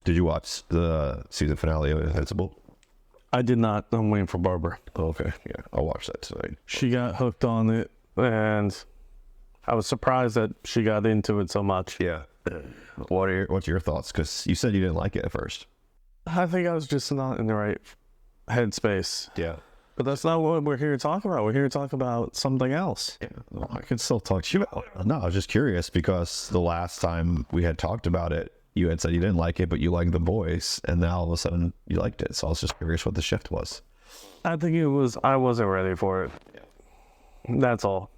Did you watch the season finale of Invincible? I did not. I'm waiting for Barbara. Oh, okay, yeah, I'll watch that tonight. She got hooked on it, and I was surprised that she got into it so much. Yeah. What's your thoughts? Because you said you didn't like it at first. I think I was just not in the right headspace. Yeah. But that's not what we're here to talk about. We're here to talk about something else. Yeah, well, I can still talk to you about it. No, I was just curious because the last time we had talked about it, you had said you didn't like it, but you liked the boys, and now all of a sudden you liked it. So I was just curious what the shift was. I think I wasn't ready for it. Yeah. That's all.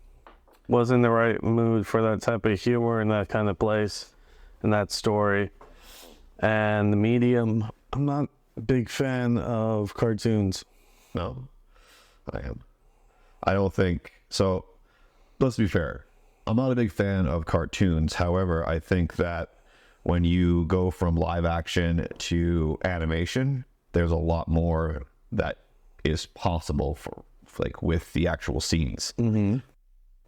Was in the right mood for that type of humor in that kind of place, in that story. And the medium, I'm not a big fan of cartoons. No, I am. I don't think so. Let's be fair. I'm not a big fan of cartoons. However, I think that when you go from live action to animation, there's a lot more that is possible for like with the actual scenes. Mm-hmm.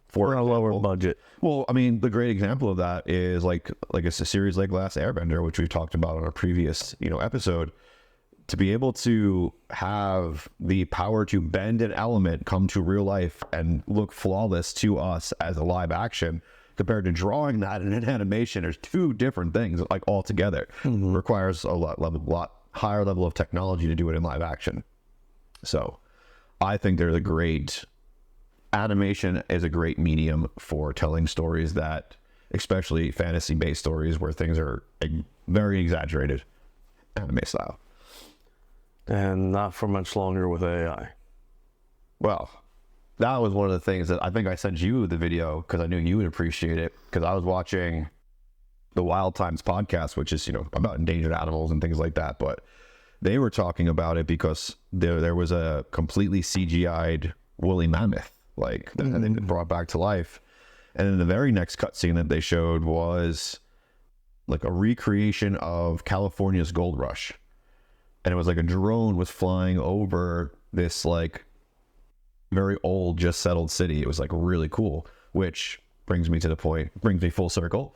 For a lower budget. Well, I mean, the great example of that is like it's a series like Last Airbender, which we've talked about on a previous, episode. To be able to have the power to bend an element come to real life and look flawless to us as a live action compared to drawing that in an animation, there's two different things like altogether. Mm-hmm. Requires a lot higher level of technology to do it in live action. So I think there's a great animation is a great medium for telling stories that, especially fantasy-based stories where things are very exaggerated, anime style. And not for much longer with AI. Well, that was one of the things that I think I sent you the video because I knew you would appreciate it, because I was watching the Wild Times podcast, which is, about endangered animals and things like that. But they were talking about it because there was a completely CGI'd woolly mammoth, like that had been brought back to life. And then the very next cutscene that they showed was like a recreation of California's gold rush. And it was like a drone was flying over this like very old, just settled city. It was like really cool, which brings me full circle.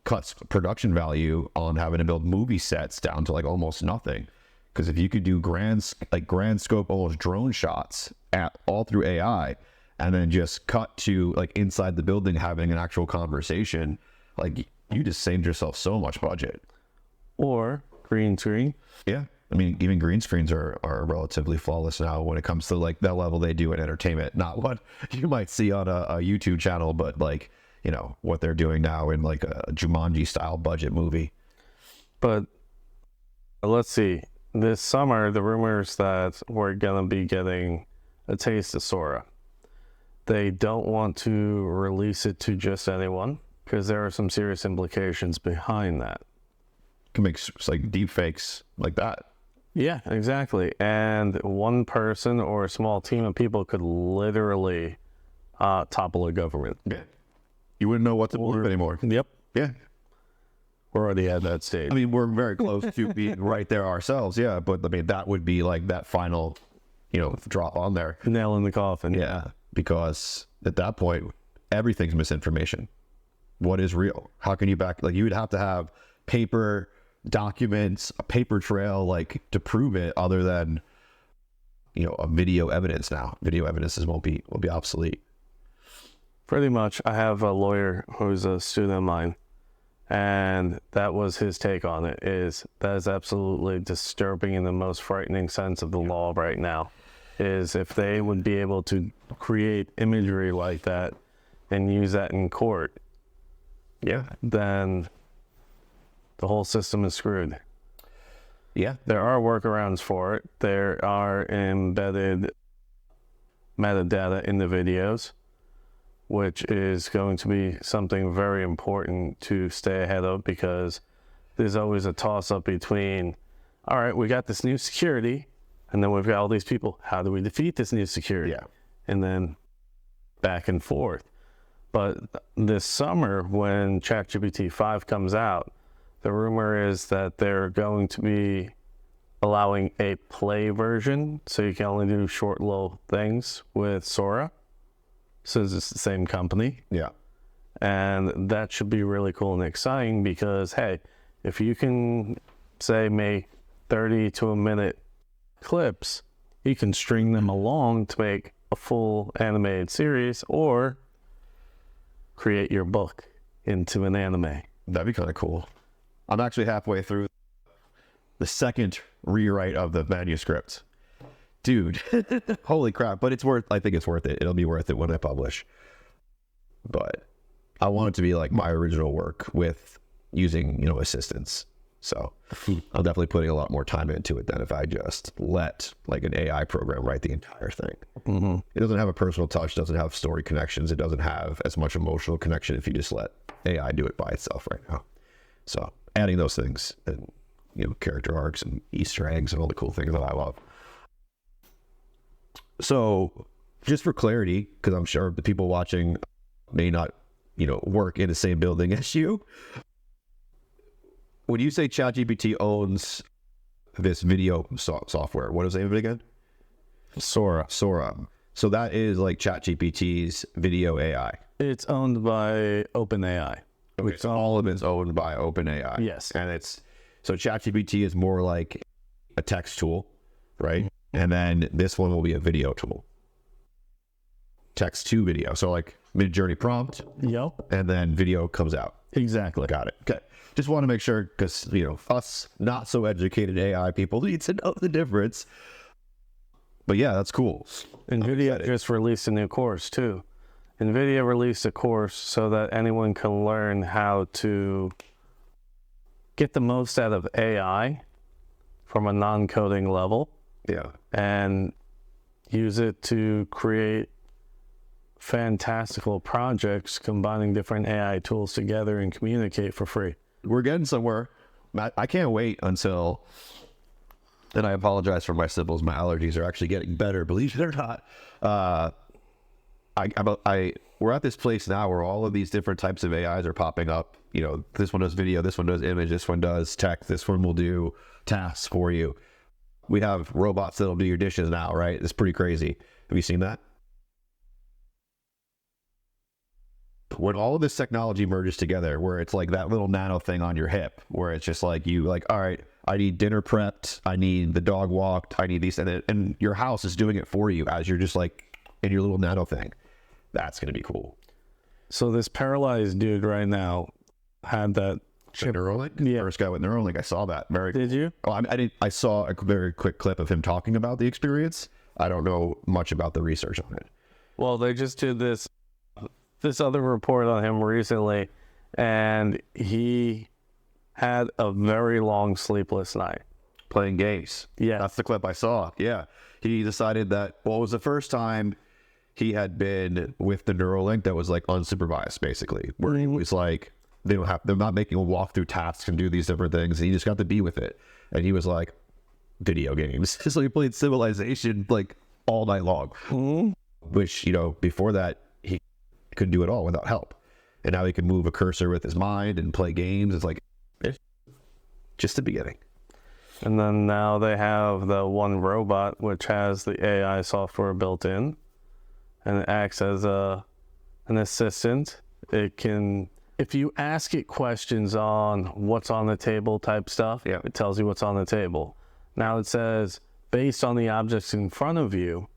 Cuts production value on having to build movie sets down to like almost nothing. Because if you could do grand scope, almost drone shots all through AI, and then just cut to like inside the building having an actual conversation, like you just saved yourself so much budget. Or green screen. Yeah. I mean, even green screens are relatively flawless now when it comes to like that level they do in entertainment. Not what you might see on a YouTube channel, but like, what they're doing now in like a Jumanji style budget movie. But let's see. This summer, the rumors that we're going to be getting a taste of Sora. They don't want to release it to just anyone because there are some serious implications behind that. Can make like deep fakes like that. Yeah, exactly. And one person or a small team of people could literally topple a government. Yeah. You wouldn't know what to believe anymore. Yep. Yeah. We're already at that stage. I mean, we're very close to being right there ourselves. Yeah. But I mean, that would be like that final, drop on there. Nail in the coffin. Yeah. Because at that point, everything's misinformation. What is real? How can you you would have to have paper documents, a paper trail, like to prove it, other than a video evidence. Now video evidences will be obsolete. Pretty much. I have a lawyer who's a student of mine, and that was his take on it. That is absolutely disturbing in the most frightening sense of the law right now. Is if they would be able to create imagery like that and use that in court, then the whole system is screwed. Yeah. There are workarounds for it. There are embedded metadata in the videos, which is going to be something very important to stay ahead of, because there's always a toss-up between, all right, we got this new security, and then we've got all these people. How do we defeat this new security? Yeah. And then back and forth. But this summer, when ChatGPT 5 comes out, the rumor is that they're going to be allowing a play version, so you can only do short little things with Sora, since it's the same company. Yeah. And that should be really cool and exciting because, hey, If you can, say, make 30 to a minute clips, you can string them along to make a full animated series or create your book into an anime. That'd be kind of cool. I'm actually halfway through the second rewrite of the manuscript. Dude, holy crap. But I think it's worth it. It'll be worth it when I publish. But I want it to be like my original work with using, assistance. So I'm definitely putting a lot more time into it than if I just let like an AI program write the entire thing. Mm-hmm. It doesn't have a personal touch, doesn't have story connections. It doesn't have as much emotional connection if you just let AI do it by itself right now. So adding those things and, character arcs and Easter eggs and all the cool things that I love. So just for clarity, because I'm sure the people watching may not, work in the same building as you. When you say ChatGPT owns this video software, what is the name of it again? Sora. So that is like ChatGPT's video AI. It's owned by OpenAI. Okay, so all of it is owned by OpenAI. Yes. And so ChatGPT is more like a text tool, right? Mm-hmm. And then this one will be a video tool. Text to video. So like mid-journey prompt. Yep. And then video comes out. Exactly. Got it. Okay. Just want to make sure because, us not so educated AI people need to know the difference. But yeah, that's cool. NVIDIA just released a new course too. NVIDIA released a course so that anyone can learn how to get the most out of AI from a non-coding level. Yeah. And use it to create fantastical projects combining different AI tools together and communicate for free. We're getting somewhere. I can't wait until, and I apologize for my symbols. My allergies are actually getting better, believe it or not. We're at this place now where all of these different types of AIs are popping up. This one does video, this one does image, this one does text, this one will do tasks for you. We have robots that'll do your dishes now, right? It's pretty crazy. Have you seen that? When all of this technology merges together, where it's like that little nano thing on your hip, where it's just like all right, I need dinner prepped, I need the dog walked, I need these, and your house is doing it for you as you're just like in your little nano thing. That's gonna be cool. So this paralyzed dude right now had that chip. Neuralink? Yeah. First guy with Neuralink, I saw that. Very Did you? Oh, I didn't. I saw a very quick clip of him talking about the experience. I don't know much about the research on it. Well, they just did this other report on him recently, and he had a very long sleepless night. Playing games. Yeah. That's the clip I saw. Yeah. He decided that, it was the first time he had been with the Neuralink that was like unsupervised, basically, where he was like, they're not making him walk through tasks and do these different things. He just got to be with it. And he was like, video games. So he played Civilization like all night long, which, before that, he couldn't do it all without help. And now he can move a cursor with his mind and play games. It's like, just the beginning. And then now they have the one robot, which has the AI software built in, and it acts as an assistant. It can, if you ask it questions on what's on the table type stuff, it tells you what's on the table. Now it says, based on the objects in front of you,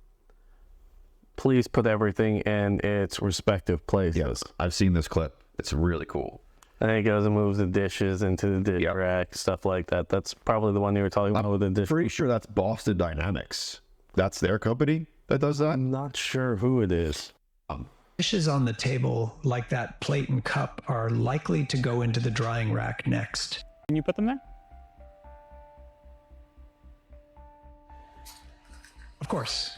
please put everything in its respective places. Yes, I've seen this clip. It's really cool. And it goes and moves the dishes into the dish rack, stuff like that. That's probably the one you were talking about with the dish. Pretty sure that's Boston Dynamics. That's their company that does that? I'm not sure who it is. Dishes on the table, like that plate and cup, are likely to go into the drying rack next. Can you put them there? Of course.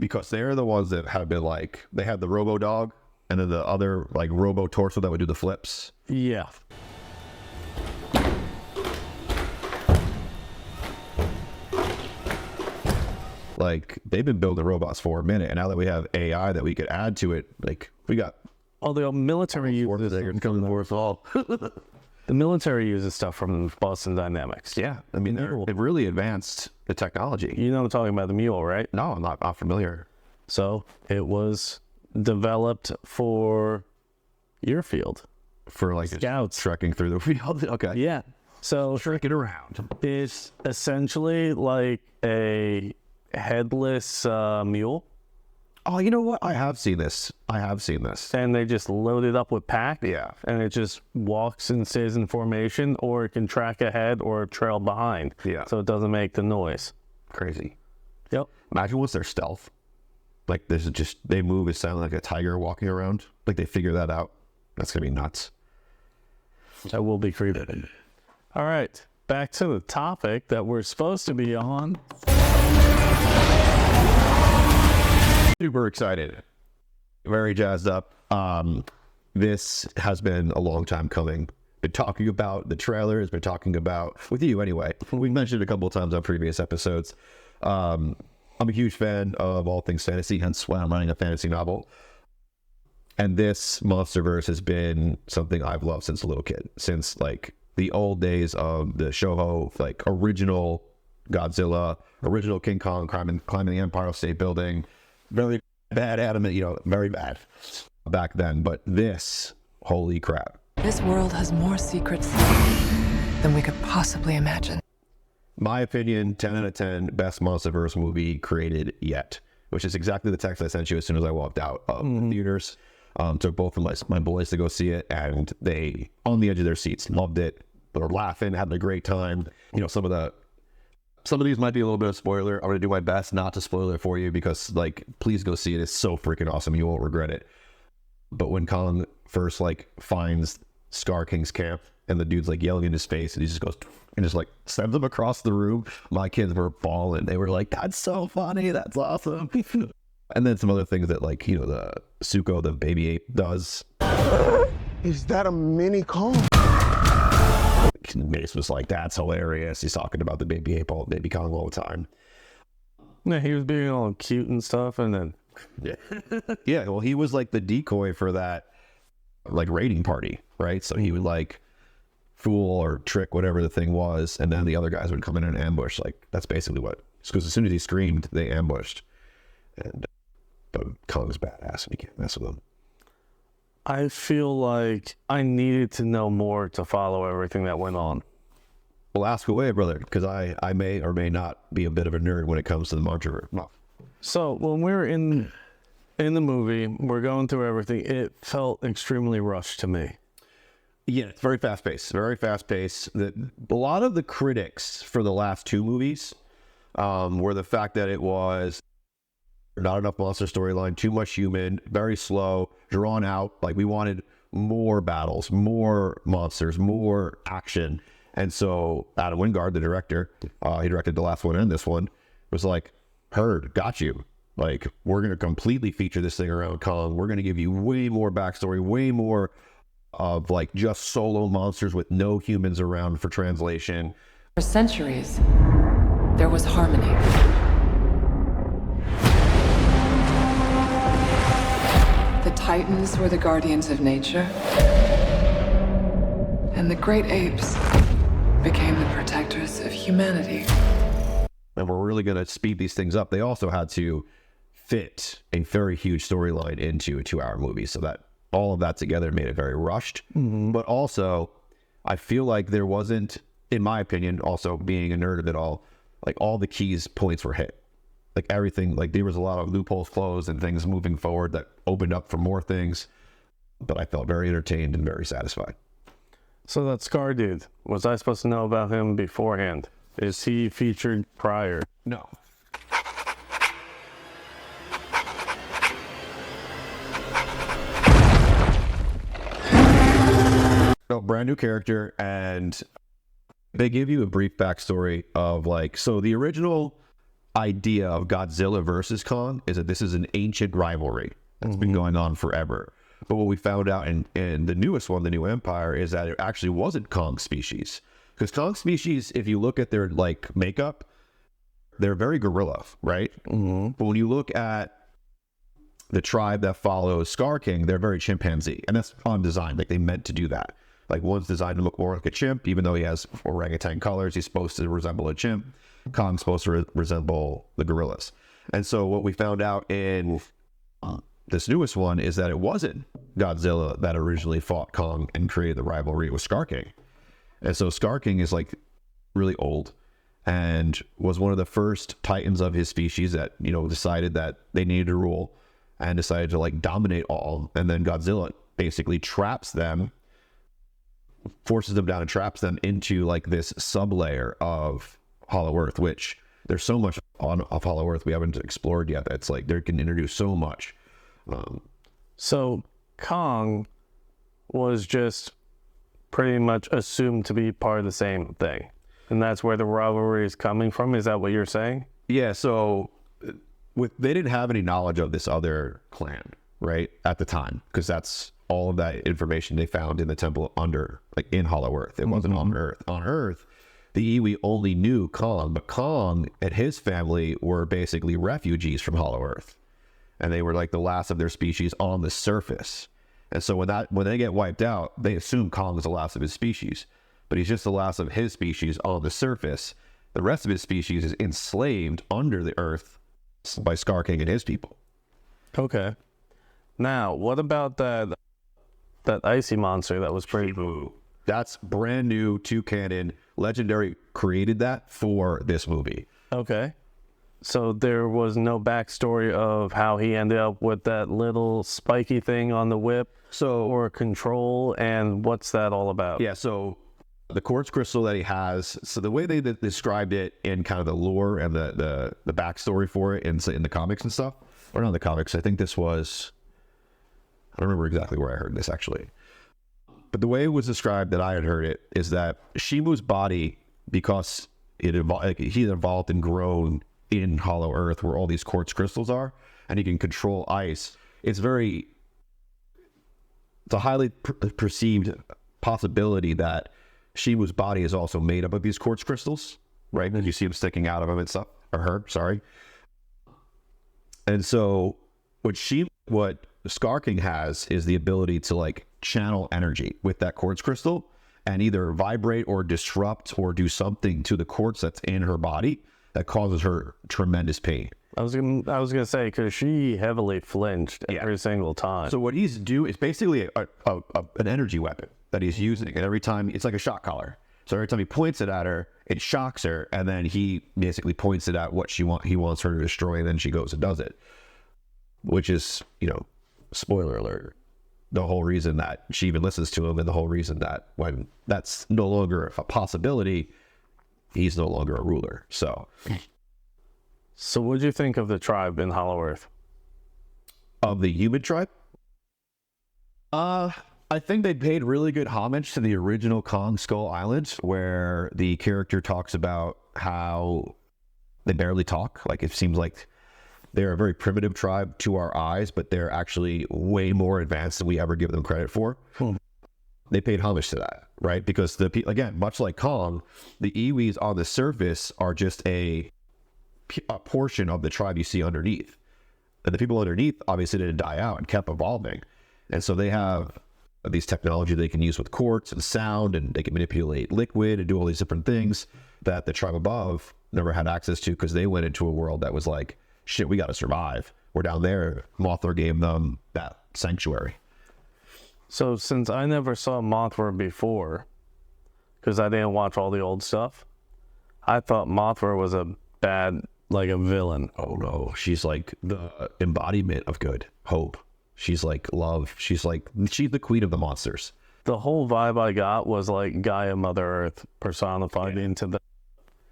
Because they're the ones that have been like, they had the Robo Dog and then the other like Robo Torso that would do the flips. Yeah. Like, they've been building robots for a minute, and now that we have AI that we could add to it, like, we got Although military uses coming for us all. The military uses stuff from Boston Dynamics. Yeah, I mean, they've really advanced the technology. You know I'm talking about the mule, right? No, I'm not familiar. So it was developed for your field. For like Scouts trekking through the field. Okay. Yeah. So Trekking around. it's essentially like a headless mule. Oh, you know what? I have seen this. And they just load it up with pack. Yeah. And it just walks and stays in formation, or it can track ahead or trail behind. Yeah. So it doesn't make the noise. Crazy. Yep. Imagine what's their stealth. Like this is just, they move, it sounds like a tiger walking around. Like they figure that out. That's going to be nuts. That will be creepy. All right. Back to the topic that we're supposed to be on. Super excited. Very jazzed up. This has been a long time coming. Been talking about the trailers, been talking about, with you anyway. We've mentioned it a couple of times on previous episodes. I'm a huge fan of all things fantasy, hence why I'm writing a fantasy novel. And this MonsterVerse has been something I've loved since a little kid, since like the old days of the Shoho, like original Godzilla, original King Kong climbing the Empire State Building. Very bad anime, very bad back then. But this, holy crap. This world has more secrets than we could possibly imagine. My opinion, 10 out of 10, best MonsterVerse movie created yet, which is exactly the text I sent you as soon as I walked out of the theaters. Took both of my boys to go see it, and they, on the edge of their seats, loved it. They were laughing, having a great time. Some of these might be a little bit of spoiler. I'm going to do my best not to spoil it for you because, please go see it. It's so freaking awesome. You won't regret it. But when Kong first, finds Scar King's camp and the dude's, yelling in his face and he just goes and just, sends him across the room, my kids were bawling. They were like, that's so funny. That's awesome. And then some other things that, the Suko, the baby ape, does. Is that a mini Kong? Mace was like, that's hilarious. He's talking about the baby Kong all the time. Yeah, he was being all cute and stuff, and then yeah, well, he was like the decoy for that raiding party, right? So he would fool or trick whatever the thing was, and then the other guys would come in and ambush. That's basically what, because as soon as he screamed, they ambushed. And but Kong's badass and you can't mess with him. I feel like I needed to know more to follow everything that went on. Well, ask away, brother, because I may or may not be a bit of a nerd when it comes to the MonsterVerse. No. So when we're in the movie, we're going through everything. It felt extremely rushed to me. Yeah, it's very fast paced. Very fast paced. A lot of the critics for the last two movies were the fact that it was not enough monster storyline, too much human, very slow, drawn out. We wanted more battles, more monsters, more action. And so Adam Wingard, the director, he directed the last one and this one, was like, heard, got you. We're going to completely feature this thing around Kong. We're going to give you way more backstory, way more of just solo monsters with no humans around for translation. For centuries, there was harmony. The Titans were the guardians of nature, and the great apes became the protectors of humanity. And we're really going to speed these things up. They also had to fit a very huge storyline into a 2-hour movie, so that all of that together made it very rushed. Mm-hmm. But also, I feel like there wasn't, in my opinion, also being a nerd of it all the keys points were hit. Everything, there was a lot of loopholes closed and things moving forward that opened up for more things. But I felt very entertained and very satisfied. So that Scar dude, was I supposed to know about him beforehand? Is he featured prior? No. No, brand new character, and they give you a brief backstory of so the original idea of Godzilla versus Kong is that this is an ancient rivalry that's been going on forever. But what we found out in the newest one, the New Empire, is that it actually wasn't Kong's species. Because Kong's species, if you look at their makeup, they're very gorilla, right? Mm-hmm. But when you look at the tribe that follows Scar King, they're very chimpanzee, and that's on design. They meant to do that. Like one's designed to look more like a chimp, even though he has orangutan colors. He's supposed to resemble a chimp. Kong's supposed to resemble the gorillas. And so what we found out in this newest one is that it wasn't Godzilla that originally fought Kong and created the rivalry. It was Scar King. And so Scar King is like really old and was one of the first titans of his species that, you know, decided that they needed to rule and decided to like dominate all. And then Godzilla basically traps them, forces them down and traps them into like this sublayer of Hollow Earth, which there's so much of Hollow Earth we haven't explored yet. That's like they can introduce so much. So Kong was just pretty much assumed to be part of the same thing, and that's where the rivalry is coming from. Is that what you're saying? Yeah. So they didn't have any knowledge of this other clan, right, at the time, because that's all of that information they found in the temple under, like in Hollow Earth. It wasn't on Earth. On Earth, the Iwi only knew Kong, but Kong and his family were basically refugees from Hollow Earth, and they were like the last of their species on the surface. And so when they get wiped out, they assume Kong is the last of his species, but he's just the last of his species on the surface. The rest of his species is enslaved under the earth by Scar King and his people. Okay. Now, what about that icy monster that was pretty cool? That's brand new to canon. Legendary created that for this movie. Okay. So there was no backstory of how he ended up with that little spiky thing on the whip, or control, and what's that all about? Yeah, so the quartz crystal that he has, so the way they described it in kind of the lore and the backstory for it in the comics and stuff, or not the comics, I think this was, I don't remember exactly where I heard this actually, but the way it was described that I had heard it is that Shimu's body, because he evolved and grown in Hollow Earth where all these quartz crystals are, and he can control ice, it's a highly perceived possibility that Shimu's body is also made up of these quartz crystals, right? And you see him sticking out of him and stuff, or her, sorry. And so what Scar King has is the ability to like channel energy with that quartz crystal and either vibrate or disrupt or do something to the quartz that's in her body that causes her tremendous pain. I was gonna say, because she heavily flinched every single time. So what he's doing is basically an energy weapon that he's using, and every time it's like a shock collar. So every time he points it at her, it shocks her, and then he basically points it at what he wants her to destroy, and then she goes and does it. Which is, you know, spoiler alert, the whole reason that she even listens to him, and the whole reason that when that's no longer a possibility, he's no longer a ruler. So what do you think of the tribe in Hollow Earth? Of the human tribe? I think they paid really good homage to the original Kong Skull Island, where the character talks about how they barely talk. Like, it seems like they're a very primitive tribe to our eyes, but they're actually way more advanced than we ever give them credit for. They paid homage to that, right? Because again, much like Kong, the Iwis on the surface are just a portion of the tribe you see underneath. And the people underneath obviously didn't die out and kept evolving. And so they have these technology they can use with quartz and sound, and they can manipulate liquid and do all these different things that the tribe above never had access to, because they went into a world that was like, shit, we got to survive. We're down there. Mothra gave them that sanctuary. So since I never saw Mothra before, because I didn't watch all the old stuff, I thought Mothra was a villain. Oh no, she's like the embodiment of good, hope. She's like love. She's the queen of the monsters. The whole vibe I got was like Gaia, Mother Earth personified into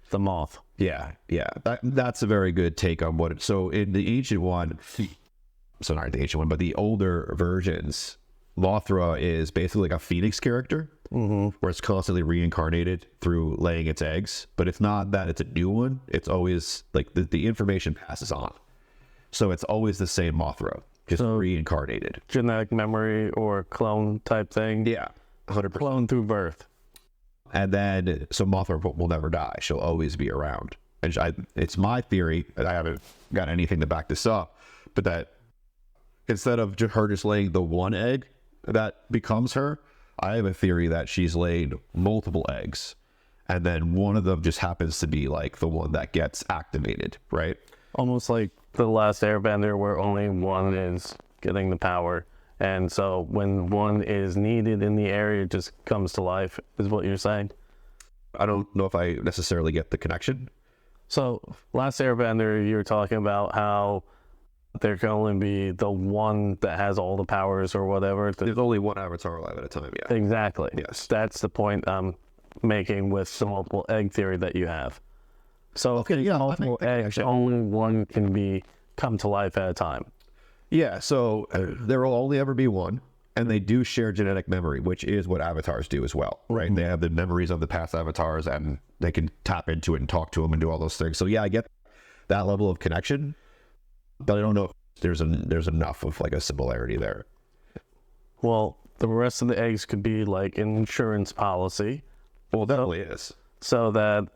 the moth. Yeah. That's a very good take on what. So in the ancient one, so not the ancient one, but the older versions, Mothra is basically like a phoenix character, where it's constantly reincarnated through laying its eggs. But it's not that it's a new one. It's always like the information passes on. So it's always the same Mothra, just reincarnated. Genetic memory or clone type thing. Yeah, 100%. Clone through birth. And then, so Mothra will never die. She'll always be around. And it's my theory, and I haven't got anything to back this up, but that instead of her just laying the one egg that becomes her, I have a theory that she's laid multiple eggs, and then one of them just happens to be like the one that gets activated, right? Almost like the last Airbender, where only one is getting the power, and so when one is needed in the area, it just comes to life, is what you're saying? I don't know if I necessarily get the connection. So last Airbender, you're talking about how there can only be the one that has all the powers or whatever. There's only one avatar alive at a time, yeah. Exactly. Yes. That's the point I'm making with the multiple egg theory that you have. So Okay, yeah, multiple eggs, only one can come to life at a time. Yeah, so there will only ever be one, and they do share genetic memory, which is what avatars do as well, right? They have the memories of the past avatars, and they can tap into it and talk to them and do all those things. So yeah, I get that level of connection, but I don't know if there's enough of like a similarity there. Well, the rest of the eggs could be like an insurance policy. Well, it definitely is. So that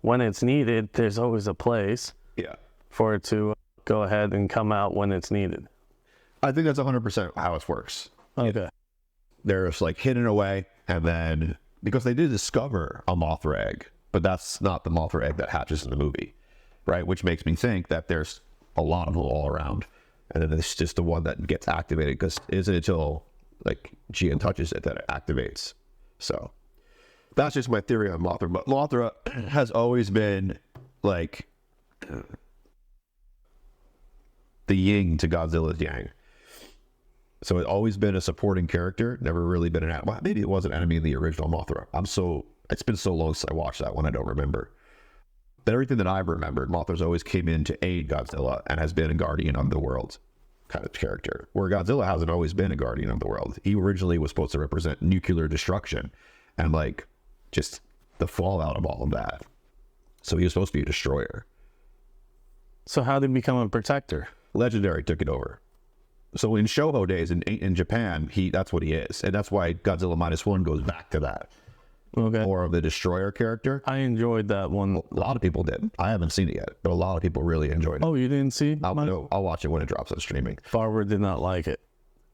when it's needed, there's always a place Yeah. for it to go ahead and come out when it's needed. I think that's 100% how it works. Okay. There's like hidden away, and then because they did discover a Mothra egg, but that's not the Mothra egg that hatches in the movie, right? Which makes me think that there's a lot of them all around, and then it's just the one that gets activated, because it isn't until like Gian touches it that it activates. So that's just my theory on Mothra. But Mothra has always been like the yin to Godzilla's yang. So it's always been a supporting character, never really been an well, maybe it was an enemy in the original Mothra. It's been so long since I watched that one, I don't remember. But everything that I've remembered, Mothra's always came in to aid Godzilla and has been a guardian of the world kind of character. Where Godzilla hasn't always been a guardian of the world. He originally was supposed to represent nuclear destruction and like just the fallout of all of that. So he was supposed to be a destroyer. So how did he become a protector? Legendary took it over. So in Shoho days in Japan, that's what he is, and that's why Godzilla -1 goes back to that. Okay. More of the destroyer character. I enjoyed that one. A lot of people did. I haven't seen it yet, but a lot of people really enjoyed it. Oh, you didn't see? I'll watch it when it drops on streaming. Barbara did not like it.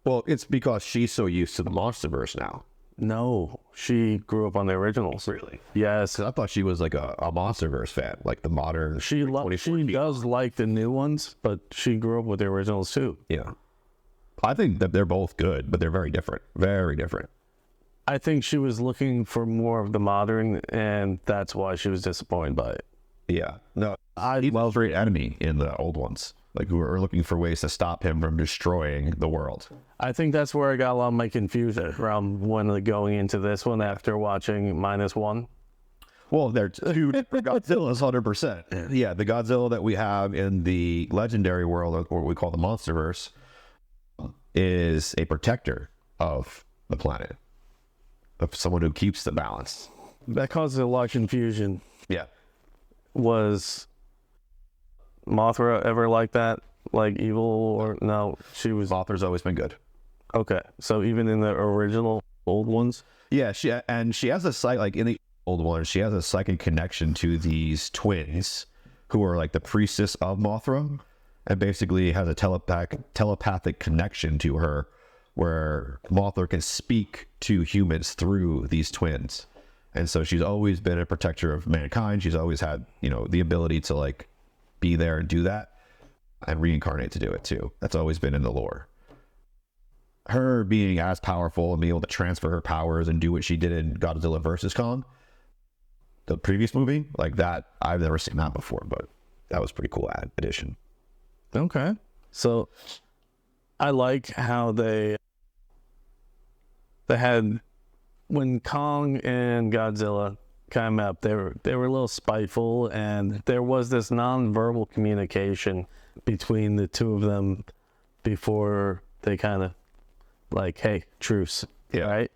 Well, it's because she's so used to the MonsterVerse now. No, she grew up on the originals. Really? Yes. 'Cause I thought she was like a MonsterVerse fan, like the modern. She does like the new ones, but she grew up with the originals too. Yeah. I think that they're both good, but they're very different. Very different. I think she was looking for more of the modern, and that's why she was disappointed by it. Yeah. No, he was a great enemy in the old ones. Like, we were looking for ways to stop him from destroying the world. I think that's where I got a lot of my confusion around when going into this one after watching -1. Well, they're two different Godzillas, 100%. Yeah, the Godzilla that we have in the legendary world, or what we call the MonsterVerse, is a protector of the planet, of someone who keeps the balance. That caused a lot of confusion. Yeah. Was Mothra ever like that? Like evil, or no? She was. Mothra's always been good. Okay, so even in the original old ones? Yeah, she has a like in the old ones, she has a psychic connection to these twins who are like the priestess of Mothra, and basically has a telepathic connection to her, where Mothra can speak to humans through these twins. And so she's always been a protector of mankind. She's always had, the ability to like be there and do that, and reincarnate to do it too. That's always been in the lore. Her being as powerful and being able to transfer her powers and do what she did in Godzilla vs. Kong, the previous movie, like that, I've never seen that before, but that was pretty cool addition. Okay. So I like how they had, when Kong and Godzilla came up, they were a little spiteful, and there was this non-verbal communication between the two of them before they kind of like, hey, truce. Yeah. Right?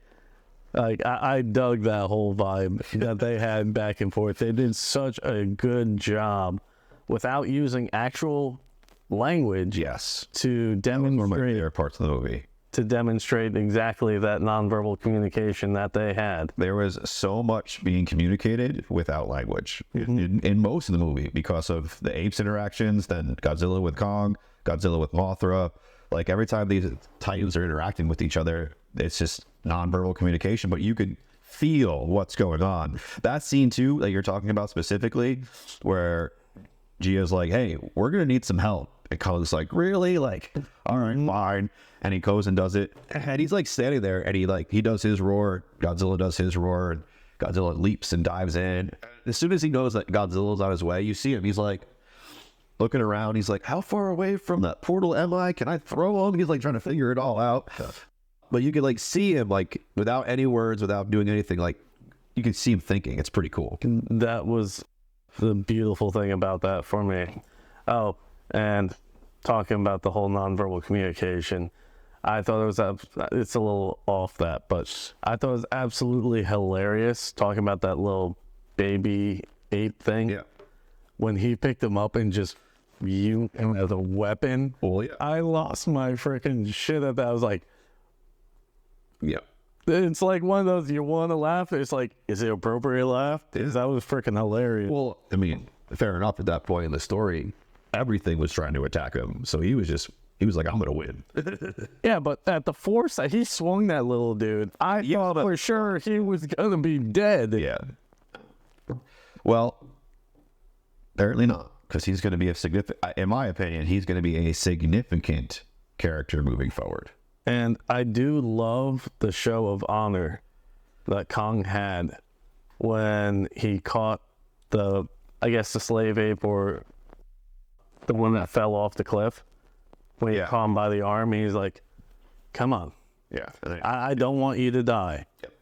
Like, I dug that whole vibe that they had back and forth. They did such a good job without using actual language. Yes. To demonstrate. One of my favorite parts of the movie. To demonstrate exactly that nonverbal communication that they had. There was so much being communicated without language in most of the movie, because of the apes interactions, then Godzilla with Kong, Godzilla with Mothra. Like, every time these titans are interacting with each other, it's just nonverbal communication, but you could feel what's going on. That scene too, that you're talking about specifically, where Gia's like, hey, we're gonna need some help. And Kong's like, really? Like, all right, fine. And he goes and does it. And he's like standing there, and he does his roar. Godzilla does his roar, and Godzilla leaps and dives in. As soon as he knows that Godzilla's on his way, you see him. He's like looking around. He's like, how far away from that portal am I? Can I throw him? He's like trying to figure it all out. But you can like see him like without any words, without doing anything. Like you can see him thinking. It's pretty cool. That was the beautiful thing about that for me. Oh, and talking about the whole nonverbal communication, I thought it's a little off that, but I thought it was absolutely hilarious talking about that little baby ape thing. Yeah. When he picked him up and just used him as a weapon. Well, yeah. I lost my freaking shit at that. I was like, Yeah. it's like one of those, you want to laugh. It's like, is it appropriate to laugh? That was freaking hilarious. Well, I mean, fair enough at that point in the story, everything was trying to attack him. So he was like, I'm going to win. Yeah, but at the force that he swung that little dude, I thought for sure he was going to be dead. Yeah. Well, apparently not, because he's going to be in my opinion, he's going to be a significant character moving forward. And I do love the show of honor that Kong had when he caught the slave ape, or the one that fell off the cliff. When he caught him by the arm, he's like, come on. Yeah. I don't want you to die. Yep.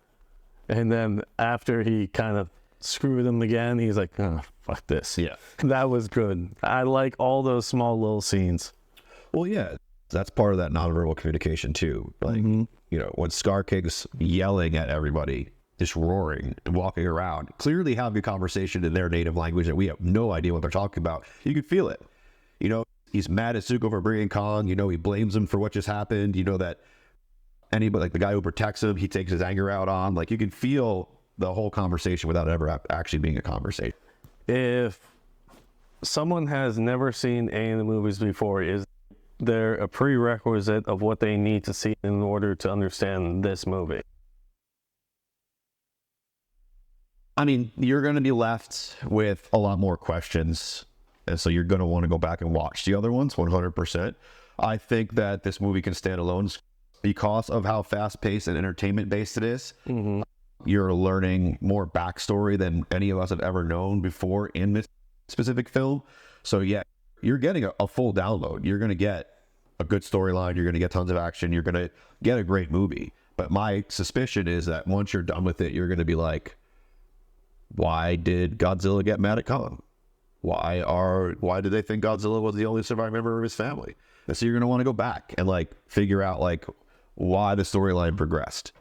And then after he kind of screwed him again, he's like, oh, fuck this. Yeah. That was good. I like all those small little scenes. Well, yeah, that's part of that nonverbal communication too. Like, you know, when Scar King's yelling at everybody, just roaring and walking around, clearly having a conversation in their native language that we have no idea what they're talking about. You can feel it. You know, he's mad at Zuko for bringing Kong. You know, he blames him for what just happened. You know that anybody, like the guy who protects him, he takes his anger out on. Like, you can feel the whole conversation without ever actually being a conversation. If someone has never seen any of the movies before, is there a prerequisite of what they need to see in order to understand this movie? I mean, you're going to be left with a lot more questions. And so you're going to want to go back and watch the other ones 100%. I think that this movie can stand alone because of how fast-paced and entertainment-based it is. Mm-hmm. You're learning more backstory than any of us have ever known before in this specific film. So yeah, you're getting a full download. You're going to get a good storyline. You're going to get tons of action. You're going to get a great movie. But my suspicion is that once you're done with it, you're going to be like, why did Godzilla get mad at Kong? Why did they think Godzilla was the only surviving member of his family? And so you're going to want to go back and like figure out like why the storyline progressed.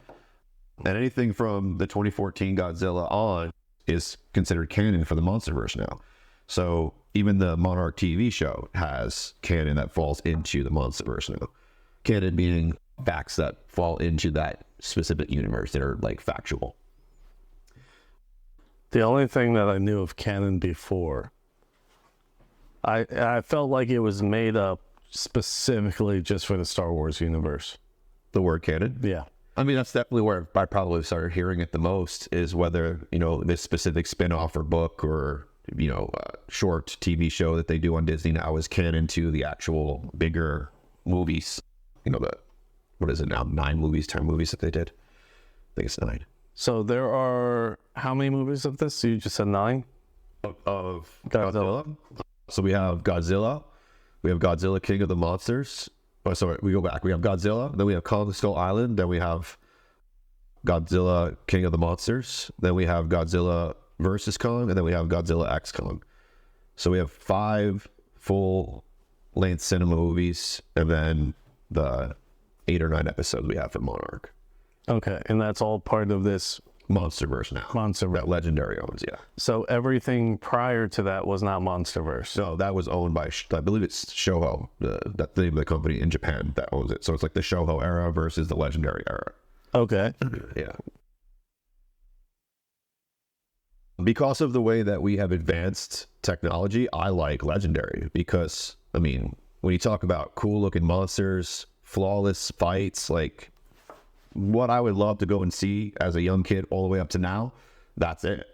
And anything from the 2014 Godzilla on is considered canon for the MonsterVerse now. So even the Monarch TV show has canon that falls into the MonsterVerse now. Canon meaning facts that fall into that specific universe that are like factual. The only thing that I knew of canon before, I felt like it was made up specifically just for the Star Wars universe. The word canon? Yeah. I mean, that's definitely where I probably started hearing it the most, is whether, you know, this specific spin-off or book or, you know, short TV show that they do on Disney now is canon to the actual bigger movies. You know, what is it now? 9 movies, 10 movies that they did. I think it's 9. So there are how many movies of this? You just said 9? Of Godzilla? So we have Godzilla. We have Godzilla, King of the Monsters. Oh, sorry, we go back. We have Godzilla. Then we have Kong Skull Island. Then we have Godzilla, King of the Monsters. Then we have Godzilla versus Kong. And then we have Godzilla X Kong. So we have 5 full-length cinema movies. And then the 8 or 9 episodes we have for Monarch. Okay, and that's all part of this MonsterVerse now. MonsterVerse. That Legendary owns, yeah. So everything prior to that was not MonsterVerse. No, that was owned by, I believe it's Shoho, that's the name of the company in Japan that owns it. So it's like the Shoho era versus the Legendary era. Okay. Yeah. Because of the way that we have advanced technology, I like Legendary because, I mean, when you talk about cool looking monsters, flawless fights, like, what I would love to go and see as a young kid all the way up to now, that's it.